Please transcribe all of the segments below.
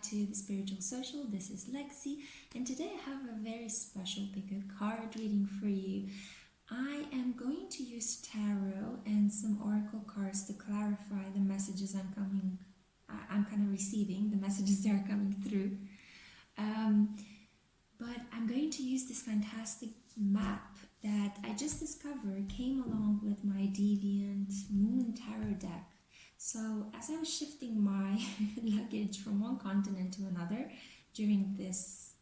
to The Spiritual Social. This is Lexi, and today I have a very special pick a card reading for you. I am going to use tarot and some oracle cards to clarify the messages I'm kind of receiving, the messages that are coming through. But I'm going to use this fantastic map that I just discovered came along with my Deviant Moon Tarot deck. So as I was shifting my luggage from one continent to another during this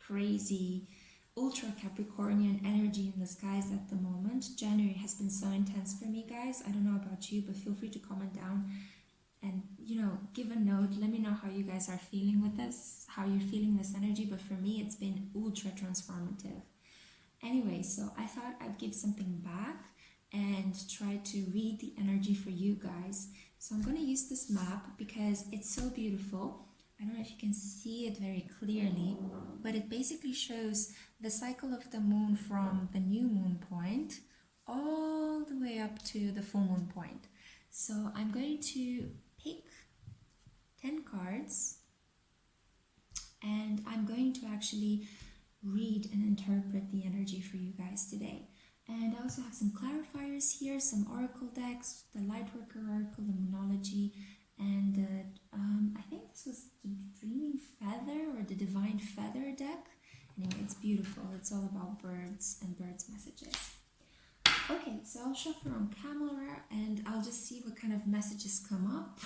crazy ultra Capricornian energy in the skies at the moment, January has been so intense for me, guys. I don't know about you, but feel free to comment down and, give a note. Let me know how you guys are feeling with this, how you're feeling this energy. But for me, it's been ultra transformative. Anyway, so I thought I'd give something back and try to read the energy for you guys. So I'm going to use this map because it's so beautiful. I don't know if you can see it very clearly, but it basically shows the cycle of the moon from the new moon point all the way up to the full moon point. So I'm going to pick 10 cards and I'm going to actually read and interpret the energy for you guys today. And I also have some clarifiers here, some oracle decks, the Lightworker Oracle, the Moonology, and I think this was the Dreaming Feather or the Divine Feather deck. Anyway, it's beautiful. It's all about birds and birds' messages. Okay, so I'll shuffle on camera and I'll just see what kind of messages come up.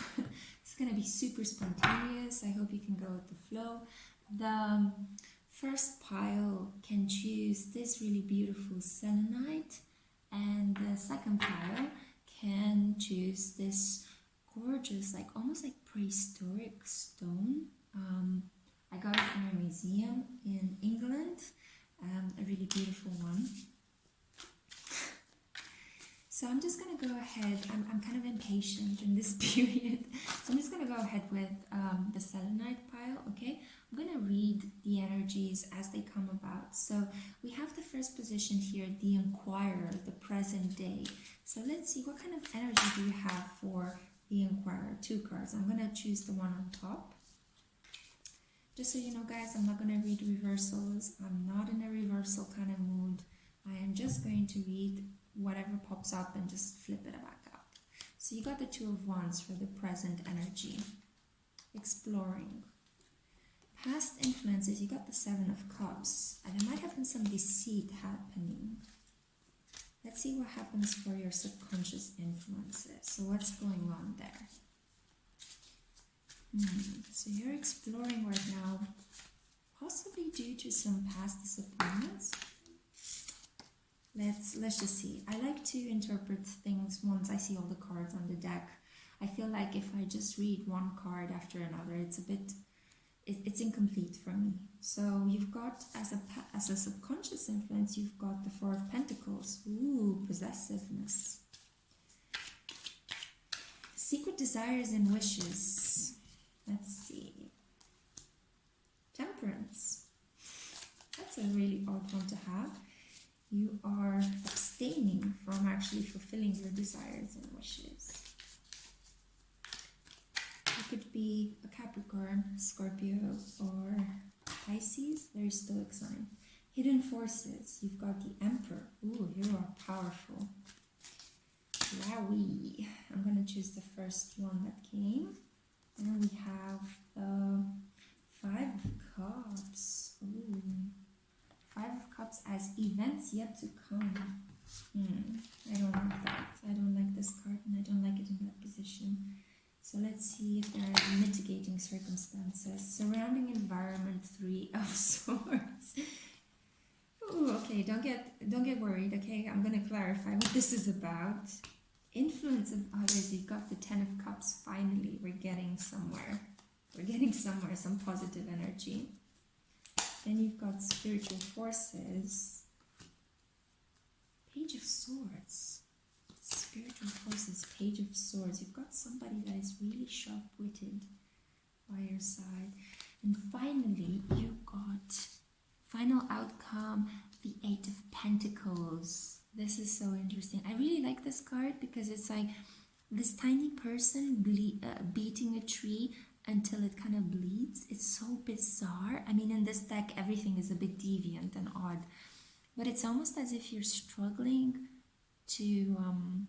It's going to be super spontaneous. I hope you can go with the flow. The first pile can choose this really beautiful selenite, and the second pile can choose this gorgeous, almost like prehistoric stone. I got it from a museum in England, a really beautiful one. So I'm just going to go ahead, I'm kind of impatient in this period, so I'm just going to go ahead with the selenite pile, okay? I'm going to read the energies as they come about. So we have the first position here, the Inquirer, the present day. So let's see, what kind of energy do you have for the Inquirer? 2 cards. I'm going to choose the one on top. Just so you know, guys, I'm not going to read reversals. I'm not in a reversal kind of mood. I am just going to read whatever pops up and just flip it back out. So you got the 2 of Wands for the present energy. Exploring. Past influences, you got the 7 of Cups. And there might have been some deceit happening. Let's see what happens for your subconscious influences. So what's going on there? So you're exploring right now, possibly due to some past disappointments. Let's just see. I like to interpret things once I see all the cards on the deck. I feel like if I just read one card after another, it's incomplete for me. So you've got, as a subconscious influence, you've got the 4 of Pentacles. Ooh, possessiveness. Secret desires and wishes. Let's see. Temperance. That's a really odd one to have. You are abstaining from actually fulfilling your desires and wishes. You could be a Capricorn, Scorpio, or Pisces, very stoic sign. Hidden forces, you've got the Emperor. Ooh, you are powerful. Wowie. I'm going to choose the first one that came. And we have the 5 of Cups. Ooh. 5 of Cups as events yet to come. I don't like that. I don't like this card and I don't like it in that position. So let's see if there are mitigating circumstances. Surrounding environment, 3 of Swords. Ooh, okay, don't get worried, okay? I'm gonna clarify what this is about. Influence of others, you've got the 10 of Cups. Finally, we're getting somewhere. Some positive energy. Then you've got spiritual forces. Page of Swords. Spiritual forces, Page of Swords. You've got somebody that is really sharp-witted by your side. And finally, you got final outcome, the 8 of Pentacles. This is so interesting. I really like this card because it's like this tiny person beating a tree until it kind of bleeds. It's so bizarre. I mean, in this deck, everything is a bit deviant and odd, but it's almost as if you're struggling to, you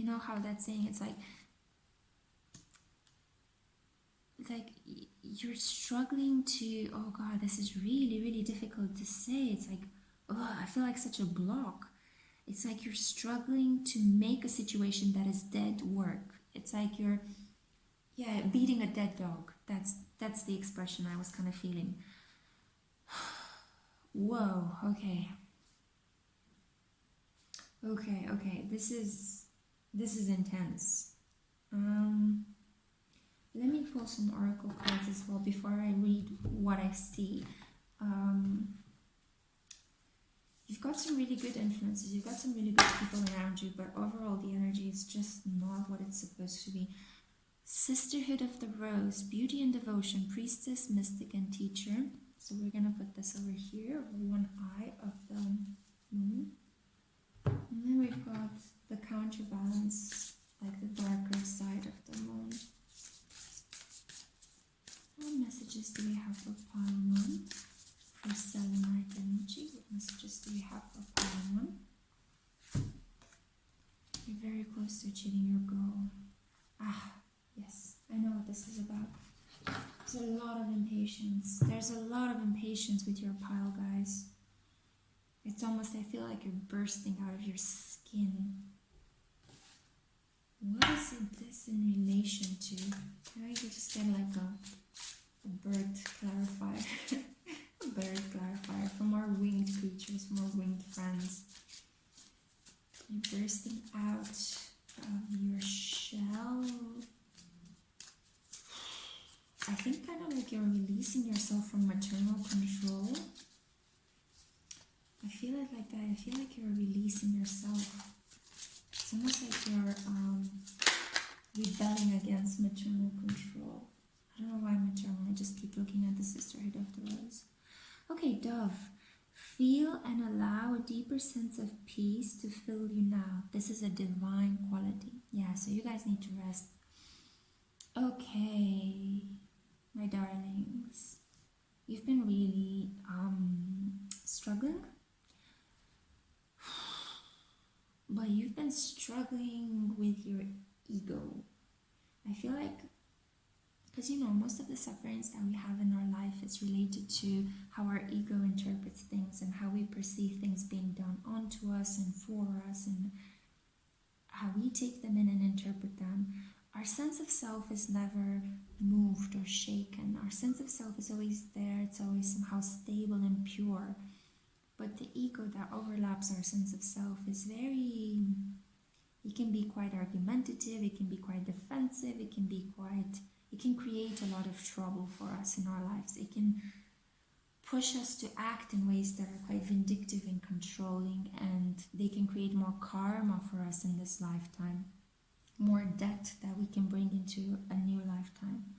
know how that saying, it's like you're struggling to, oh God, this is really, really difficult to say. It's like, oh, I feel like such a block. It's like you're struggling to make a situation that is dead work. It's like you're, yeah, beating a dead dog. That's the expression I was kind of feeling. Whoa, okay. Okay, this is intense. Let me pull some oracle cards as well before I read what I see. You've got some really good influences, you've got some really good people around you, but overall the energy is just not what it's supposed to be. Sisterhood of the Rose, beauty and devotion, priestess, mystic, and teacher. So we're gonna put this over here, over one eye of the moon. And then we've got the counterbalance, like the darker side of the moon. What messages do we have for pile 1? For Selenite energy, what messages do we have for pile 1? You're very close to achieving your goal. Ah, yes, I know what this is about. There's a lot of impatience. There's a lot of impatience with your pile, guys. It's almost, I feel like you're bursting out of your skin. What is this in relation to? Now you just get like a bird clarifier. A bird clarifier from our winged creatures, from our winged friends. You're bursting out of your shell. I think kind of like you're releasing yourself from maternal control. I feel it like that. I feel like you're releasing yourself. It's almost like you're rebelling against maternal control. I don't know why maternal. I just keep looking at the Sisterhood of the Rose. Okay, Dove. Feel and allow a deeper sense of peace to fill you now. This is a divine quality. Yeah, so you guys need to rest. Okay, my darlings. You've been really struggling. But you've been struggling with your ego. I feel like, because you know, most of the sufferings that we have in our life is related to how our ego interprets things and how we perceive things being done onto us and for us and how we take them in and interpret them. Our sense of self is never moved or shaken. Our sense of self is always there. It's always somehow stable and pure. But the ego that overlaps our sense of self is very, it can be quite argumentative, it can be quite defensive, it can create a lot of trouble for us in our lives. It can push us to act in ways that are quite vindictive and controlling, and they can create more karma for us in this lifetime, more debt that we can bring into a new lifetime.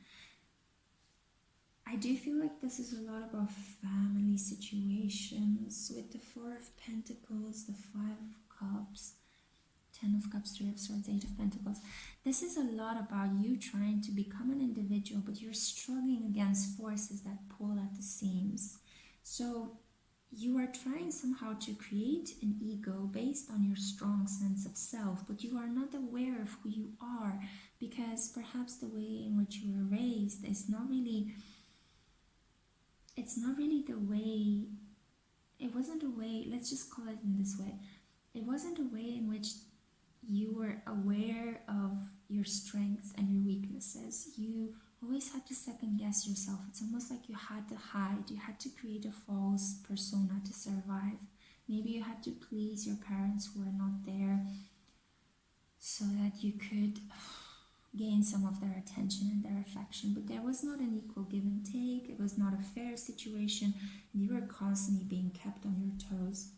I do feel like this is a lot about family situations with the 4 of Pentacles, the 5 of Cups, 10 of Cups, 3 of Swords, 8 of Pentacles. This is a lot about you trying to become an individual, but you're struggling against forces that pull at the seams. So you are trying somehow to create an ego based on your strong sense of self, but you are not aware of who you are, because perhaps the way in which you were raised is not really... It's not really the way, it wasn't a way, let's just call it in this way. It wasn't a way in which you were aware of your strengths and your weaknesses. You always had to second guess yourself. It's almost like you had to hide. You had to create a false persona to survive. Maybe you had to please your parents who were not there so that you could gain some of their attention and their affection, but there was not an equal give and take. It was not a fair situation, and you were constantly being kept on your toes.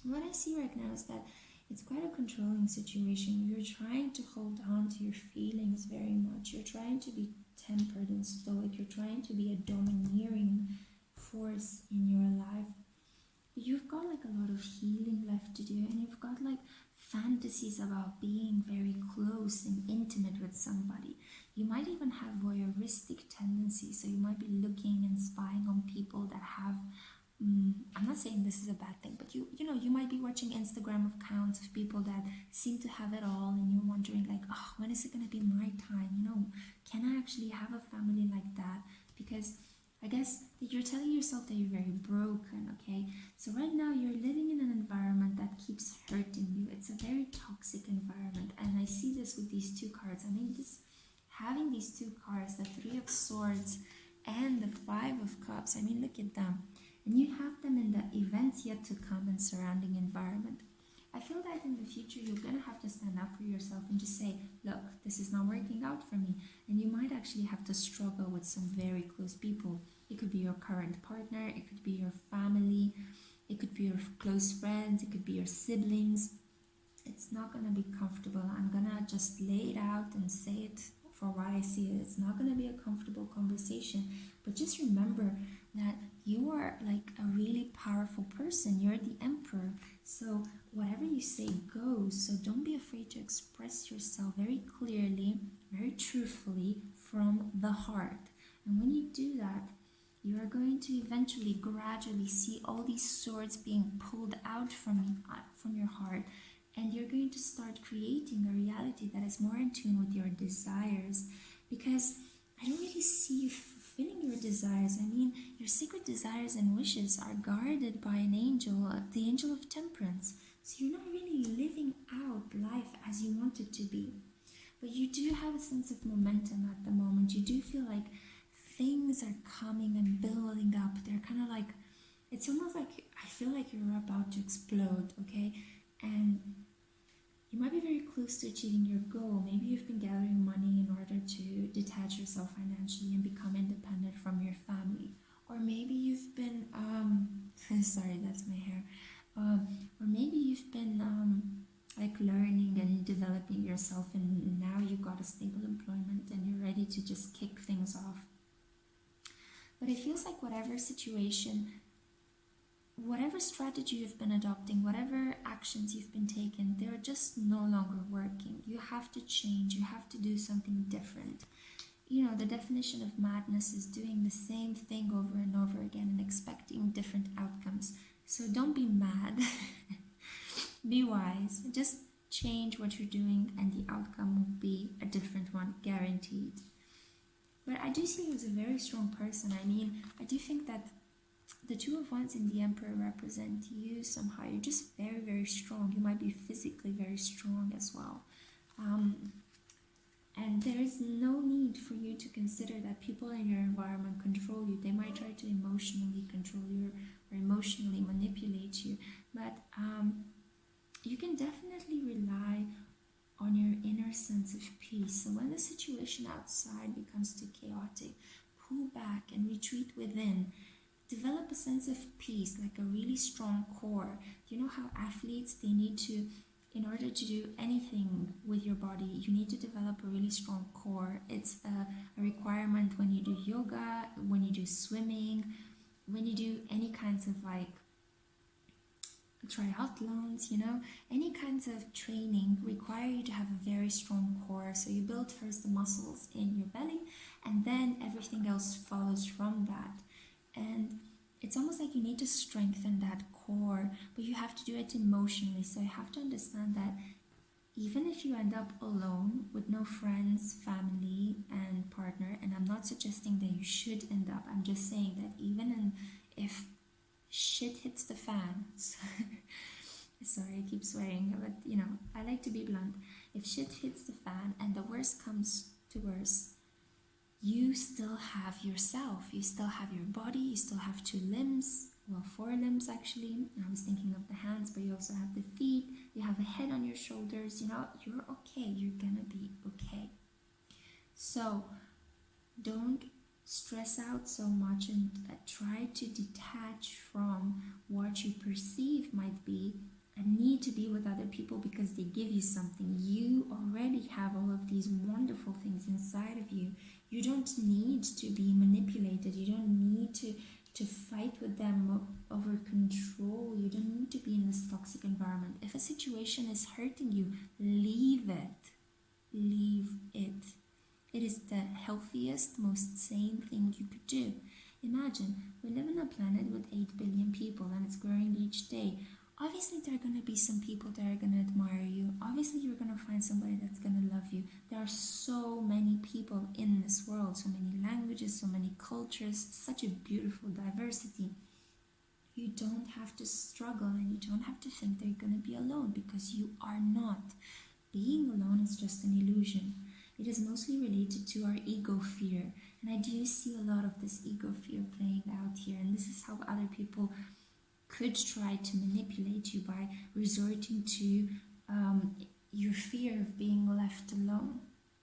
What I see right now is that it's quite a controlling situation. You're trying to hold on to your feelings very much. You're trying to be tempered and stoic. You're trying to be a domineering force in your life. You've got like a lot of healing left to do, and you've got like fantasies about being very close and intimate with somebody. You might even have voyeuristic tendencies, so you might be looking and spying on people that have I'm not saying this is a bad thing, but you know, you might be watching Instagram accounts of people that seem to have it all, and you're wondering like, oh, when is it gonna be my time? You know, can I actually have a family like that? Because I guess that you're telling yourself that you're very broken, okay? So right now you're living in an environment that keeps hurting you. It's a very toxic environment, and I see this with these two cards. I mean, this having these two cards, the Three of Swords and the Five of Cups. I mean, look at them. And you have them in the events yet to come and surrounding environment. I feel that in the future you're going to have to stand up for yourself and just say, look, this is not working out for me. And you might actually have to struggle with some very close people. It could be your current partner, it could be your family, it could be your close friends, it could be your siblings. It's not going to be comfortable. I'm going to just lay it out and say it for what I see it. It's not going to be a comfortable conversation. But just remember that you are like a really powerful person. You're the emperor. So whatever you say goes. So don't be afraid to express yourself very clearly, very truthfully from the heart. And when you do that, you are going to eventually gradually see all these swords being pulled out from your heart. And you're going to start creating a reality that is more in tune with your desires. Because I don't really see you fulfilling your desires. I mean, your secret desires and wishes are guarded by an angel, the angel of temperance. So you're not really living out life as you want it to be. But you do have a sense of momentum at the moment. You do feel like things are coming and building up. They're kind of like, it's almost like, I feel like you're about to explode, okay? And you might be very close to achieving your goal. Maybe you've been gathering money in order to detach yourself financially and become independent from your family. Or maybe you've been, sorry, that's my hair. Or maybe you've been like learning and developing yourself, and now you've got a stable employment and you're ready to just kick things off. But it feels like whatever situation, whatever strategy you've been adopting, whatever actions you've been taking, they're just no longer working. You have to change. You have to do something different. You know, the definition of madness is doing the same thing over and over again and expecting different outcomes. So don't be mad. Be wise. Just change what you're doing and the outcome will be a different one, guaranteed. But I do see you as a very strong person. I mean, I do think that the Two of Wands and the Emperor represent you somehow. You're just very, very strong. You might be physically very strong as well. And there is no need for you to consider that people in your environment control you. They might try to emotionally control you or emotionally manipulate you. But you can definitely rely on your inner sense of peace. So when the situation outside becomes too chaotic, pull back and retreat within. Develop a sense of peace, like a really strong core. You know how athletes, they need to, in order to do anything with your body, you need to develop a really strong core. It's a requirement when you do yoga, when you do swimming, when you do any kinds of like triathlons, you know, any kinds of training require you to have a very strong core. So you build first the muscles in your belly, and then everything else follows from that. And it's almost like you need to strengthen that core, but you have to do it emotionally. So you have to understand that even if you end up alone with no friends, family, and partner, and I'm not suggesting that you should end up, I'm just saying that even if shit hits the fan, sorry, I keep swearing, but you know, I like to be blunt. If shit hits the fan and the worst comes to worst, you still have yourself. You still have your body. You still have 2 limbs. Well, 4 limbs actually. I was thinking of the hands, but you also have the feet. You have a head on your shoulders. You know, you're okay. You're gonna be okay. So don't stress out so much and try to detach from what you perceive might be a need to be with other people because they give you something. You already have all of these wonderful things inside of you. You don't need to be manipulated. You don't need to, to fight with them over control. You don't need to be in this toxic environment. If a situation is hurting you, leave it. Leave it. It is the healthiest, most sane thing you could do. Imagine, we live on a planet with 8 billion people and it's growing each day. Obviously, there are going to be some people that are going to admire you. Obviously, you're going to find somebody that's going to love you. There are so many people in this world, so many languages, so many cultures, such a beautiful diversity. You don't have to struggle and you don't have to think that you're going to be alone, because you are not. Being alone is just an illusion. It is mostly related to our ego fear. And I do see a lot of this ego fear playing out here. And this is how other people could try to manipulate you, by resorting to your fear of being left alone.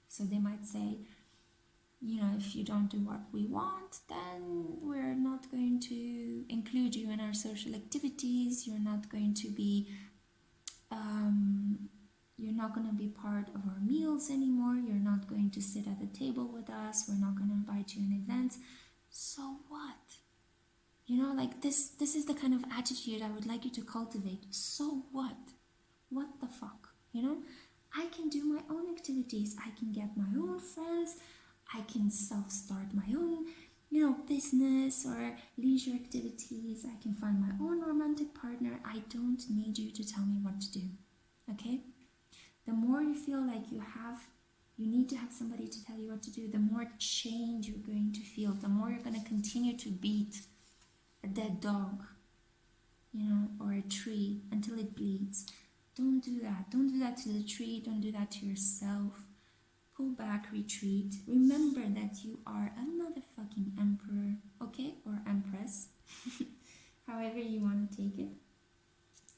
So they might say, you know, if you don't do what we want, then we're not going to include you in our social activities. You're not going to be part of our meals anymore. You're not going to sit at the table with us. We're not going to invite you in events. So what? You know, like this is the kind of attitude I would like you to cultivate. So what? What the fuck? You know, I can do my own activities. I can get my own friends. I can self-start my own, you know, business or leisure activities. I can find my own romantic partner. I don't need you to tell me what to do. Okay? The more you feel like you need to have somebody to tell you what to do, the more change you're going to feel. The more you're going to continue to beat a dead dog, you know, or a tree until it bleeds. Don't do that. Don't do that to the tree. Don't do that to yourself. Pull back, retreat. Remember that you are a motherfucking emperor, okay? Or empress. However you want to take it.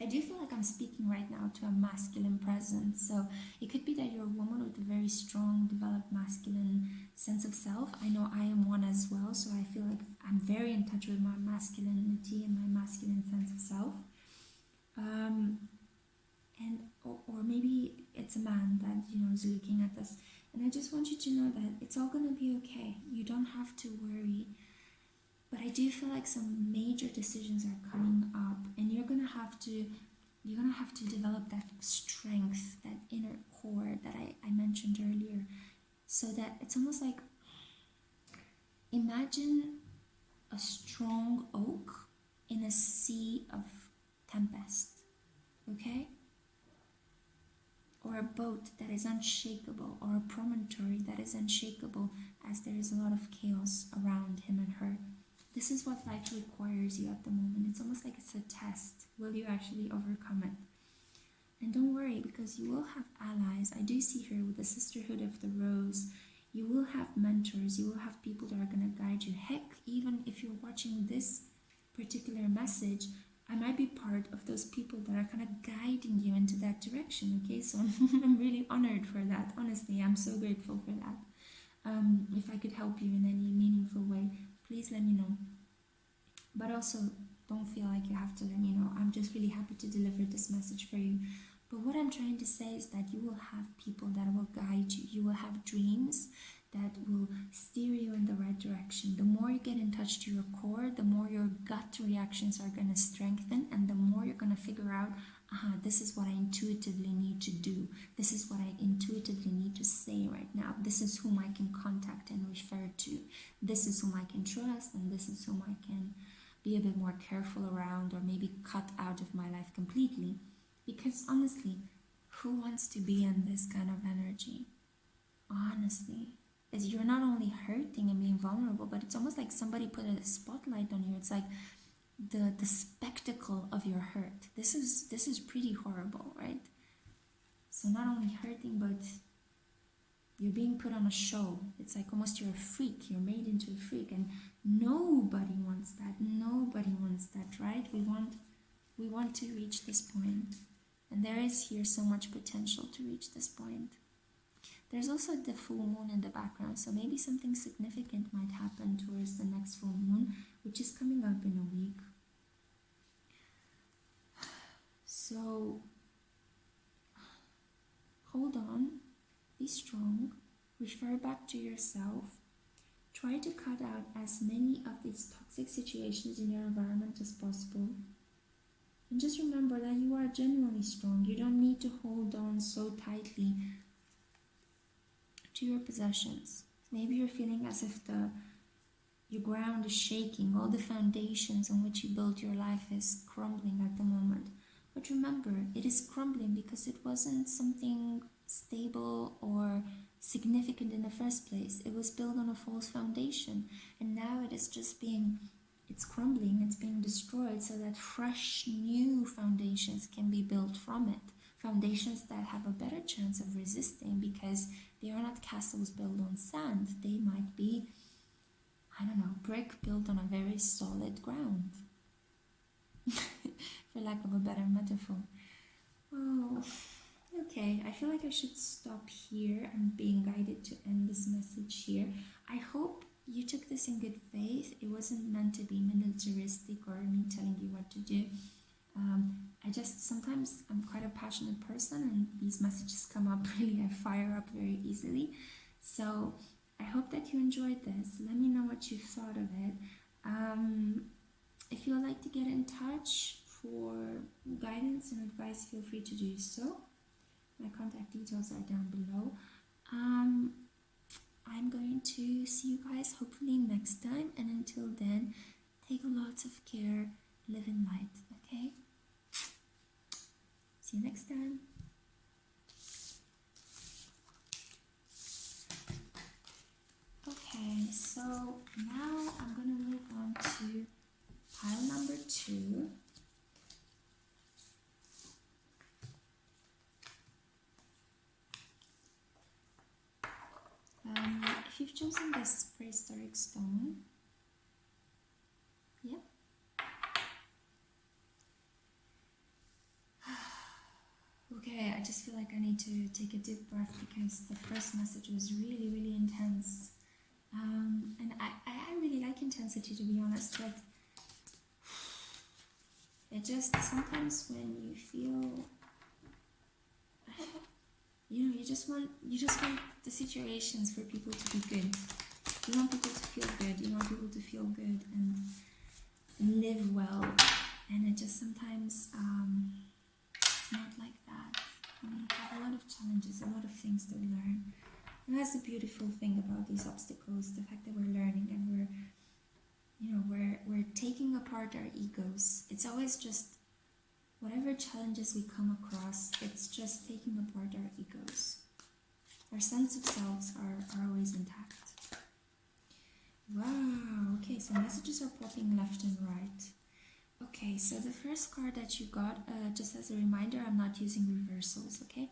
I do feel like I'm speaking right now to a masculine presence. So it could be that you're a woman with a very strong, developed masculine sense of self. I know I am one as well. So I feel like I'm very in touch with my masculinity and my masculine sense of self. Or maybe it's a man that, you know, is looking at this. And I just want you to know that it's all going to be okay. You don't have to worry. But I do feel like some major decisions are coming up, and you're gonna have to develop that strength, that inner core that I mentioned earlier. So that it's almost like, imagine a strong oak in a sea of tempest, okay? Or a boat that is unshakable, or a promontory that is unshakable as there is a lot of chaos around him and her. This is what life requires you at the moment. It's almost like it's a test. Will you actually overcome it? And don't worry, because you will have allies. I do see here with the Sisterhood of the Rose, you will have mentors. You will have people that are going to guide you. Heck, even if you're watching this particular message, I might be part of those people that are kind of guiding you into that direction, okay? So I'm really honored for that. Honestly, I'm so grateful for that. If I could help you in any meaningful way, please let me know. But also, don't feel like you have to let me know. I'm just really happy to deliver this message for you. But what I'm trying to say is that you will have people that will guide you. You will have dreams that will steer you in the right direction. The more you get in touch to your core, the more your gut reactions are going to strengthen, and the more you're going to figure out, this is what I intuitively need to do. This is what I intuitively need to say right now. This is whom I can contact and refer to. This is whom I can trust, and this is whom I can be a bit more careful around, or maybe cut out of my life completely. Because honestly, who wants to be in this kind of energy? Honestly, is you're not only hurting and being vulnerable, but it's almost like somebody put a spotlight on you. It's like the spectacle of your hurt. This is pretty horrible, right? So not only hurting, but you're being put on a show. It's like almost you're a freak. You're made into a freak, and nobody wants that. Nobody wants that, right? We want to reach this point, and there is here so much potential to reach this point. There's also the full moon in the background, so maybe something significant might happen towards the next full moon, which is coming up in a week. So hold on, be strong, refer back to yourself, Try to cut out as many of these toxic situations in your environment as possible. And just remember that you are genuinely strong. You don't need to hold on so tightly to your possessions. Maybe you're feeling as if your ground is shaking. All the foundations on which you built your life is crumbling at the moment. But remember, it is crumbling because it wasn't something stable or significant in the first place. It was built on a false foundation, and now it is just it's crumbling, it's being destroyed so that fresh new foundations can be built from it. Foundations that have a better chance of resisting, because they are not castles built on sand. They might be, I don't know, brick built on a very solid ground. For lack of a better metaphor. Oh, okay. I feel like I should stop here. I'm being guided to end this message here. I hope you took this in good faith. It wasn't meant to be militaristic or me telling you what to do. Sometimes I'm quite a passionate person, and these messages come up really, I fire up very easily. So I hope that you enjoyed this. Let me know what you thought of it. If you would like to get in touch for guidance and advice, feel free to do so. My contact details are down below. I'm going to see you guys hopefully next time, and until then, take lots of care, live in light, okay? See you next time. Okay, so now I'm going to move on to pile number 2. If you've chosen this prehistoric stone, yep. Okay, I just feel like I need to take a deep breath because the first message was really, really intense. And I really like intensity, to be honest, but it just, sometimes when you feel, you just want the situations for people to be good. You want people to feel good. You want people to feel good and live well. And it just sometimes, it's not like that. We have a lot of challenges, a lot of things to learn. And that's the beautiful thing about these obstacles, the fact that we're learning and we're taking apart our egos. It's always just, whatever challenges we come across, it's just taking apart our egos. Our sense of selves are always intact. Wow, okay, so messages are popping left and right. Okay, so the first card that you got, just as a reminder, I'm not using reversals, okay?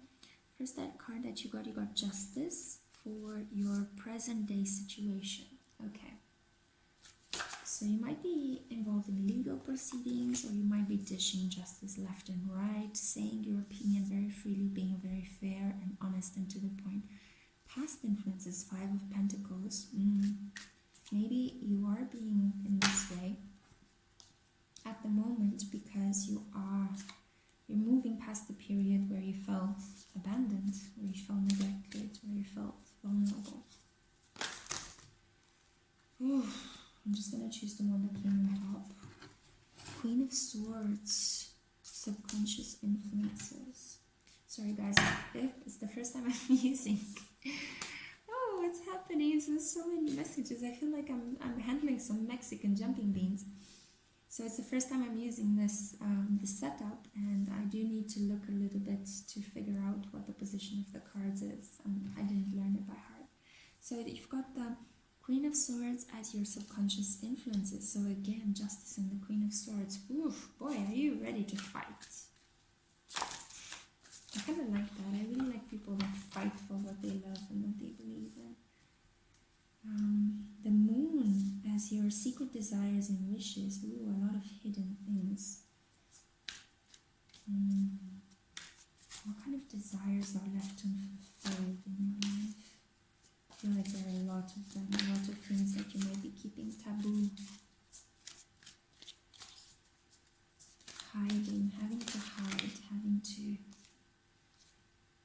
First, that card that you got Justice for your present day situation. Okay. So you might be involved in legal proceedings, or you might be dishing justice left and right, saying your opinion very freely, being very fair and honest and to the point. Past influences, 5 of Pentacles. Maybe you are being in this way at the moment because you're moving past the period where you felt abandoned, where you felt neglected, where you felt vulnerable. I'm just going to choose the one that came on top. Queen of Swords, subconscious influences. Sorry guys, it's the first time I'm using. Oh, what's happening? There's so many messages. I feel like I'm handling some Mexican jumping beans. So it's the first time I'm using this setup, and I do need to look a little bit to figure out what the position of the cards is. I didn't learn it by heart. So you've got the Queen of Swords as your subconscious influences. So again, Justice and the Queen of Swords. Oof, boy, are you ready to fight? I kind of like that. I really like people that fight for what they love and what they believe in. The Moon as your secret desires and wishes. Ooh, a lot of hidden things. What kind of desires are left unfulfilled in your life? I feel like there are a lot of them, a lot of things that you might be keeping taboo. Hiding, having to hide, having to...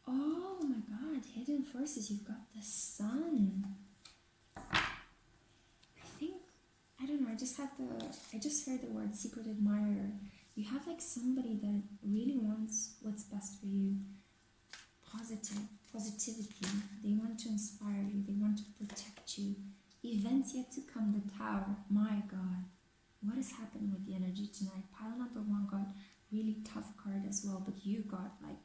Oh my god, hidden forces, you've got the Sun. I just heard the word secret admirer. You have like somebody that really wants what's best for you. Positivity. They want to inspire you. They want to protect you. Events yet to come, the Tower. My God. What has happened with the energy tonight? Pile number 1 got really tough card as well, but you got like,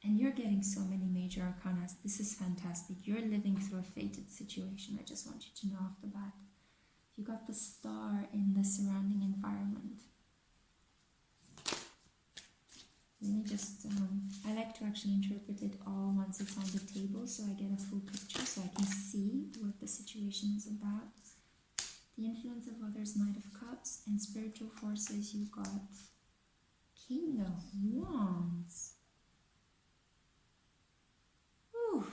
and you're getting so many major arcanas. This is fantastic. You're living through a fated situation. I just want you to know off the bat. You got the Star in the surrounding environment. Let me just, I like to actually interpret it all once it's on the table so I get a full picture, so I can see what the situation is about. The influence of others, Knight of Cups, and spiritual forces, you got King of Wands. Whew.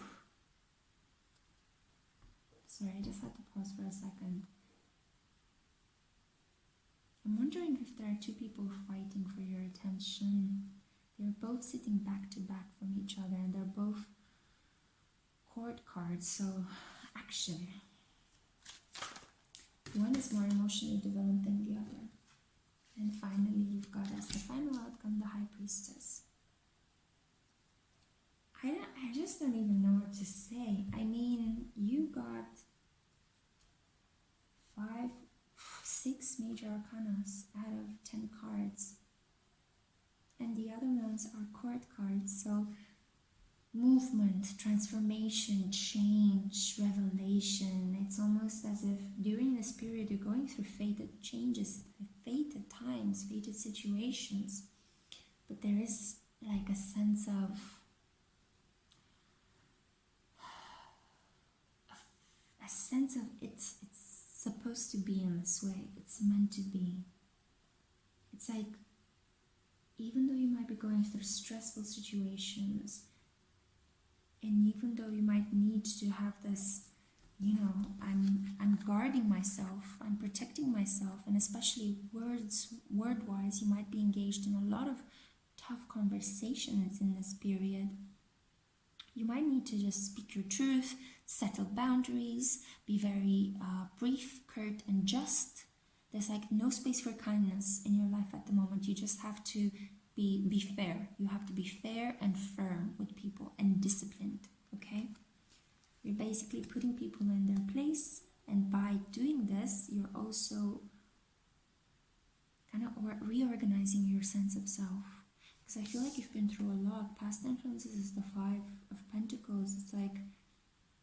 Sorry, I just had to pause for a second. I'm wondering if there are 2 people fighting for your attention. They're both sitting back to back from each other, and they're both court cards, so action. One is more emotionally developed than the other. And finally, you've got as the final outcome, the High Priestess. I just don't even know what to say. I mean, you got 6 major arcanas out of 10 cards. And the other ones are court cards, so movement, transformation, change, revelation. It's almost as if during this period you're going through fated changes, fated times, fated situations. But there is like a sense of it's supposed to be in this way. It's meant to be. It's like, even though you might be going through stressful situations, and even though you might need to have this, I'm guarding myself, I'm protecting myself, and especially word-wise, you might be engaged in a lot of tough conversations in this period. You might need to just speak your truth, settle boundaries, be very brief, curt, and just. There's like no space for kindness in your life at the moment. You just have to be fair. You have to be fair and firm with people and disciplined, okay? You're basically putting people in their place, and by doing this, you're also kind of reorganizing your sense of self. Because I feel like you've been through a lot. Past influences is the 5 of Pentacles. It's like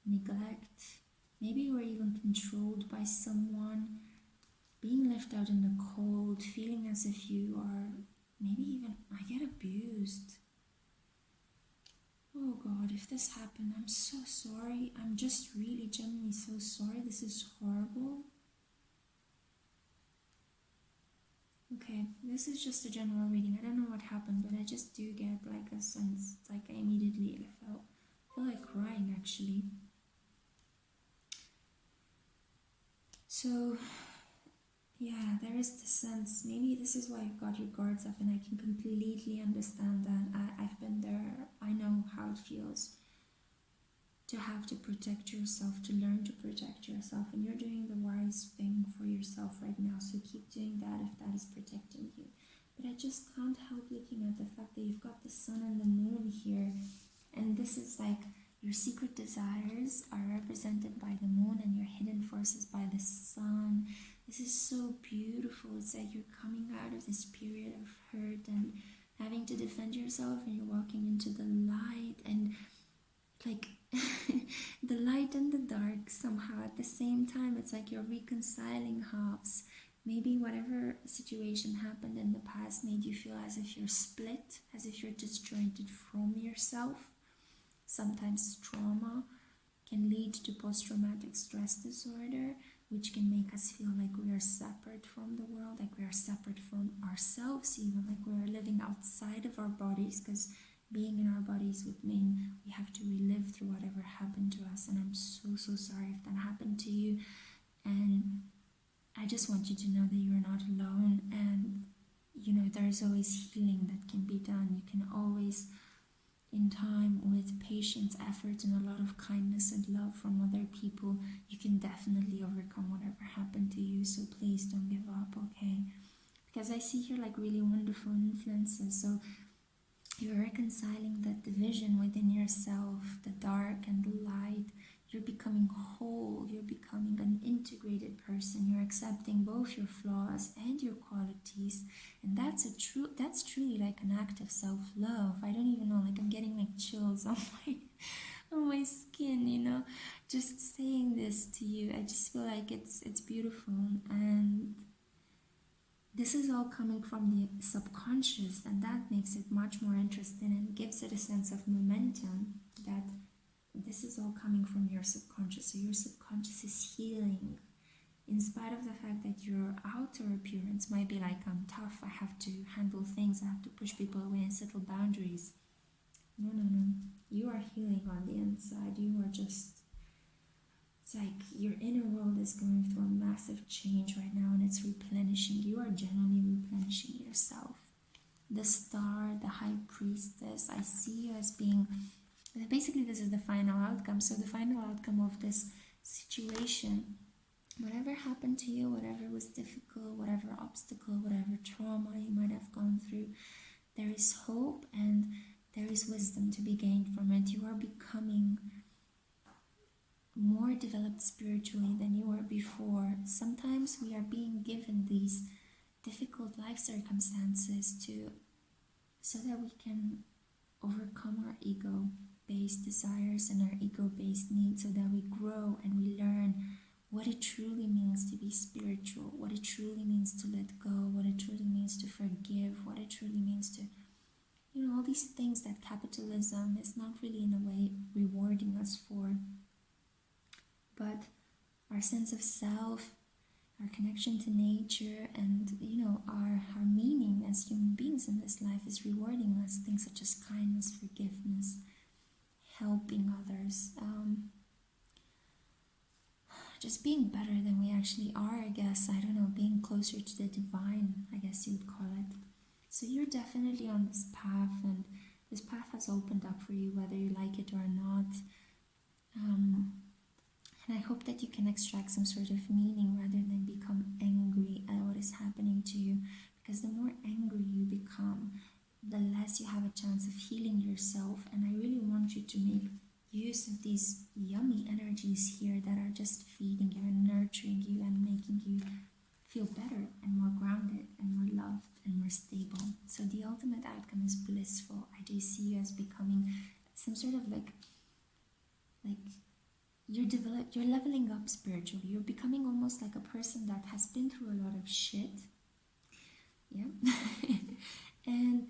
neglect. Maybe you were even controlled by someone. Being left out in the cold, feeling as if you are, maybe even, I get abused. Oh God, if this happened, I'm so sorry. I'm just really genuinely so sorry. This is horrible. Okay, this is just a general reading. I don't know what happened, but I just do get like a sense. It's like I immediately feel like crying actually. So yeah, there is the sense, maybe this is why you've got your guards up, and I can completely understand that. I've been there. I know how it feels to have to protect yourself, to learn to protect yourself, and you're doing the wise thing for yourself right now, so keep doing that if that is protecting you. But I just can't help looking at the fact that you've got the Sun and the Moon here, and this is like your secret desires are represented by the Moon and your hidden forces by the Sun. This is so beautiful. It's like you're coming out of this period of hurt and having to defend yourself, and you're walking into the light, and like the light and the dark somehow at the same time. It's like you're reconciling halves. Maybe whatever situation happened in the past made you feel as if you're split, as if you're disjointed from yourself. Sometimes trauma can lead to post-traumatic stress disorder, which can make us feel like we are separate from the world, like we are separate from ourselves, even like we are living outside of our bodies, because being in our bodies would mean we have to relive through whatever happened to us. And I'm so sorry if that happened to you. And I just want you to know that you're not alone, and there's always healing that can be done. You can always, in time, with patience, effort, and a lot of kindness and love from other people, you can definitely overcome whatever happened you, so please don't give up, okay? Because I see here like really wonderful influences. So you're reconciling that division within yourself, the dark and the light. You're becoming whole, you're becoming an integrated person. You're accepting both your flaws and your qualities. And that's truly like an act of self-love. I don't even know, like I'm getting like chills on my skin, you know, just saying this to you. I just feel like it's beautiful, and this is all coming from the subconscious, and that makes it much more interesting and gives it a sense of momentum, that this is all coming from your subconscious. So your subconscious is healing, in spite of the fact that your outer appearance might be like, I'm tough, I have to handle things, I have to push people away and settle boundaries. No, you are healing on the inside. You are just, it's like your inner world is going through a massive change right now, and it's replenishing. You are genuinely replenishing yourself. The star, the high priestess, I see you as being, basically this is the final outcome. So the final outcome of this situation, whatever happened to you, whatever was difficult, whatever obstacle, whatever trauma you might have gone through, there is hope and there is wisdom to be gained from it. You are becoming more developed spiritually than you were before. Sometimes we are being given these difficult life circumstances so that we can overcome our ego-based desires and our ego-based needs, so that we grow and we learn what it truly means to be spiritual, what it truly means to let go, what it truly means to forgive, what it truly means to, you know, all these things that capitalism is not really in a way rewarding us for. But our sense of self, our connection to nature, and, you know, our meaning as human beings in this life is rewarding us. Things such as kindness, forgiveness, helping others, just being better than we actually are, I guess. I don't know, being closer to the divine, I guess you would call it. So you're definitely on this path, and this path has opened up for you, whether you like it or not. And I hope that you can extract some sort of meaning rather than become angry at what is happening to you. Because the more angry you become, the less you have a chance of healing yourself. And I really want you to make use of these yummy energies here that are just feeding you and nurturing you and making you feel better and more grounded and more loved and more stable. So the ultimate outcome is blissful. I do see you as becoming some sort of like you're leveling up spiritually. You're becoming almost like a person that has been through a lot of shit. Yeah. And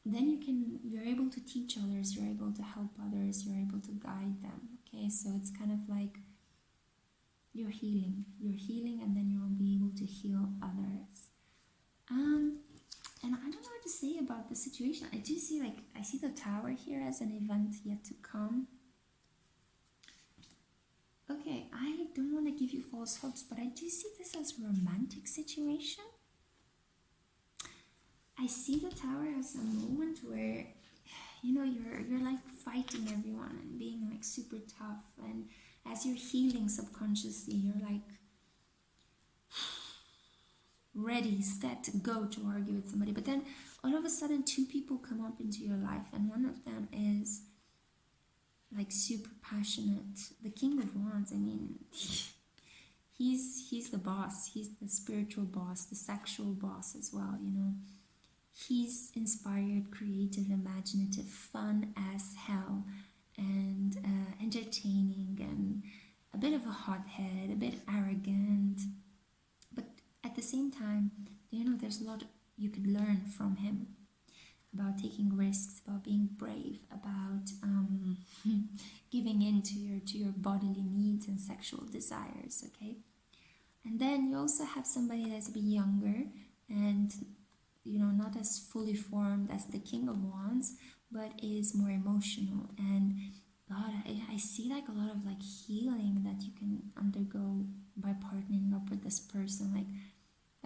then you're able to teach others, you're able to help others, you're able to guide them. Okay, so it's kind of like you're healing, and then you'll be able to heal others. And I don't know what to say about the situation. I do see I see the tower here as an event yet to come. Okay, I don't want to give you false hopes, but I do see this as a romantic situation. I see the tower as a moment where, you know, you're like fighting everyone and being like super tough, and as you're healing subconsciously, you're like ready, set to go to argue with somebody. But then all of a sudden 2 people come up into your life, and one of them is like super passionate. The King of Wands, I mean, he's the boss. He's the spiritual boss, the sexual boss as well, you know. He's inspired, creative, imaginative, fun as hell, and entertaining, and a bit of a hothead, a bit arrogant. But at the same time, you know, there's a lot you could learn from him about taking risks, about being brave, about giving in to your bodily needs and sexual desires, okay? And then you also have somebody that's a bit younger and, you know, not as fully formed as the King of Wands, but is more emotional. And God, I see like a lot of like healing that you can undergo by partnering up with this person. Like,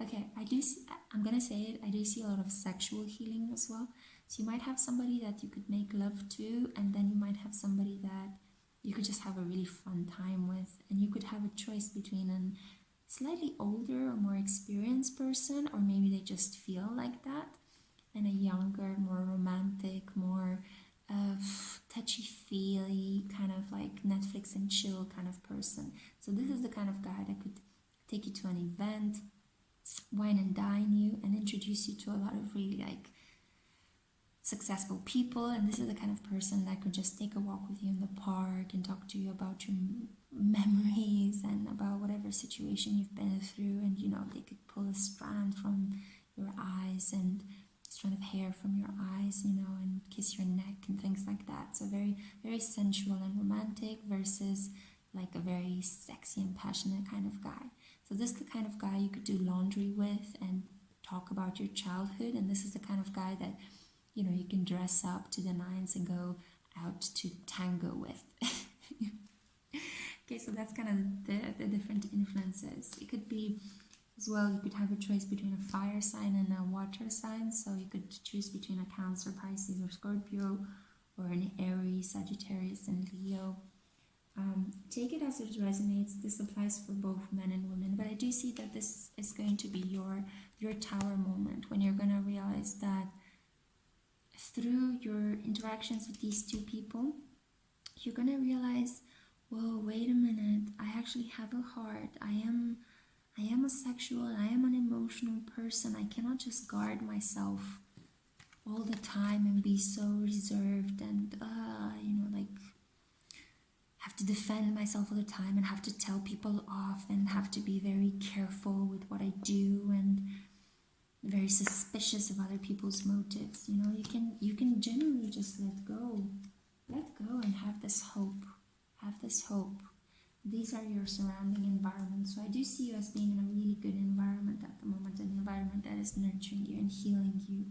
okay, I'm gonna say it, I do see a lot of sexual healing as well. So you might have somebody that you could make love to, and then you might have somebody that you could just have a really fun time with, and you could have a choice between an slightly older or more experienced person, or maybe they just feel like that, and a younger, more romantic, more touchy-feely, kind of like Netflix and chill kind of person. So this is the kind of guy that could take you to an event, wine and dine you, and introduce you to a lot of really like successful people. And this is the kind of person that could just take a walk with you in the park and talk to you about your memories and about whatever situation you've been through. And you know, they could pull a strand from your eyes and strand of hair from your eyes, you know, and kiss your neck and things like that. So very, very sensual and romantic versus like a very sexy and passionate kind of guy. So this is the kind of guy you could do laundry with and talk about your childhood. And this is the kind of guy that, you know, you can dress up to the nines and go out to tango with. Okay, so that's kind of the different influences. It could be as well, you could have a choice between a fire sign and a water sign. So you could choose between a Cancer, Pisces, or Scorpio, or an Aries, Sagittarius, and Leo. Take it as it resonates. This applies for both men and women, but I do see that this is going to be your tower moment, when you're going to realize that through your interactions with these two people, you're going to realize, whoa, wait a minute, I actually have a heart. I am a sexual, I am an emotional person. I cannot just guard myself all the time and be so reserved and, you know, like have to defend myself all the time and have to tell people off and have to be very careful with what I do and very suspicious of other people's motives. You know, you can genuinely just let go and have this hope. These are your surrounding environment. So I do see you as being in a really good environment at the moment, an environment that is nurturing you and healing you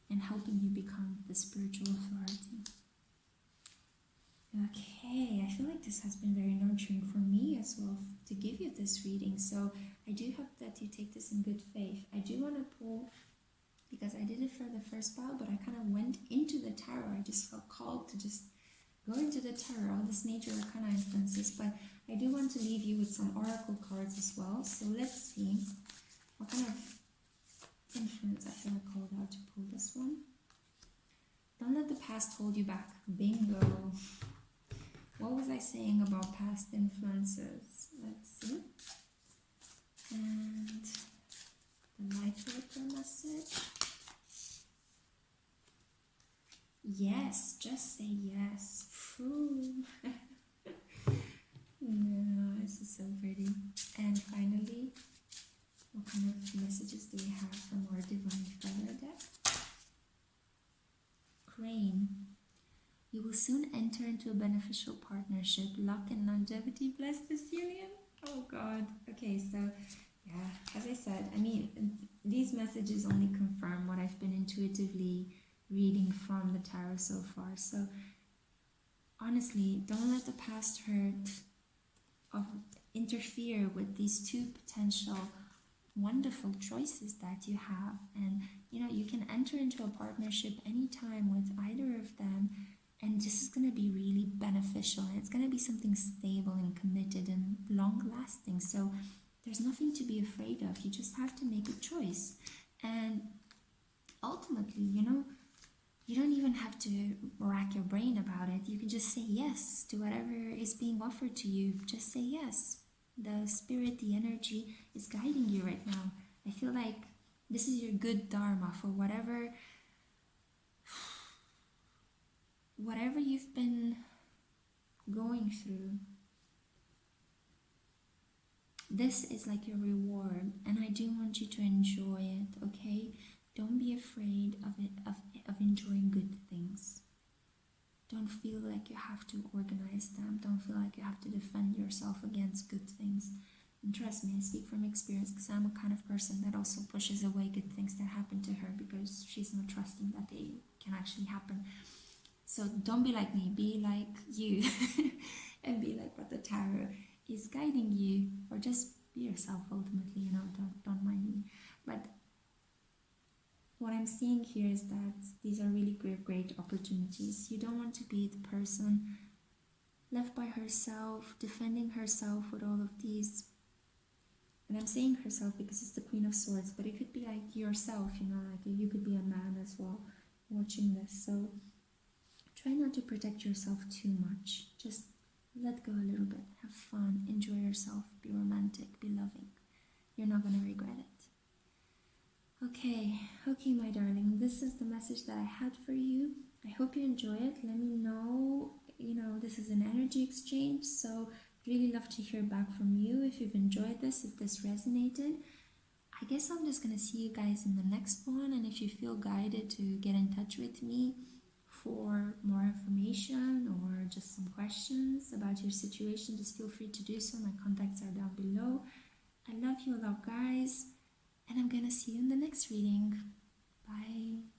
and helping you become the spiritual authority. Okay, I feel like this has been very nurturing for me as well to give you this reading. So I do hope that you take this in good faith. I do want to pull, because I did it for the first pile, but I kind of went into the tarot. I just felt called to just go into the tarot, all this major arcana influences, but I do want to leave you with some oracle cards as well. So let's see what kind of influence I feel like called out to pull this one. Don't let the past hold you back. Bingo. What was I saying about past influences? Let's see. And the light worker message. Yes, just say yes. No, this is so pretty. And finally, what kind of messages do we have from our Divine Feather deck? Crane. You will soon enter into a beneficial partnership. Luck and longevity bless this union. Oh God. Okay, so yeah, as I said, I mean, these messages only confirm what I've been intuitively reading from the tarot so far. So honestly, don't let the past hurt or interfere with these two potential wonderful choices that you have. And you know, you can enter into a partnership anytime with either of them, and this is going to be really beneficial, and it's going to be something stable and committed and long lasting. So there's nothing to be afraid of. You just have to make a choice. And ultimately, you know, you don't even have to rack your brain about it. You can just say yes to whatever is being offered to you. Just say yes. The spirit, the energy is guiding you right now. I feel like this is your good dharma for whatever you've been going through. This is like your reward, and I do want you to enjoy it, okay? Don't be afraid of it, of enjoying good things. Don't feel like you have to organize them. Don't feel like you have to defend yourself against good things. And trust me, I speak from experience, because I'm a kind of person that also pushes away good things that happen to her because she's not trusting that they can actually happen. So don't be like me, be like you and be like what the tarot is guiding you, or just be yourself ultimately, you know, don't mind me. But what I'm seeing here is that these are really great opportunities. You don't want to be the person left by herself, defending herself with all of these And I'm saying herself because it's the Queen of Swords, but it could be like yourself, you know, like you could be a man as well watching this. So try not to protect yourself too much. Just let go a little bit. Have fun. Enjoy yourself. Be romantic. Be loving. You're not going to regret it. Okay, my darling. This is the message that I had for you. I hope you enjoy it. Let me know. You know, this is an energy exchange, so really love to hear back from you if you've enjoyed this, if this resonated. I guess I'm just going to see you guys in the next one, and if you feel guided to get in touch with me for more information or just some questions about your situation, just feel free to do so. My contacts are down below. I love you a lot, guys, and I'm gonna see you in the next reading. Bye.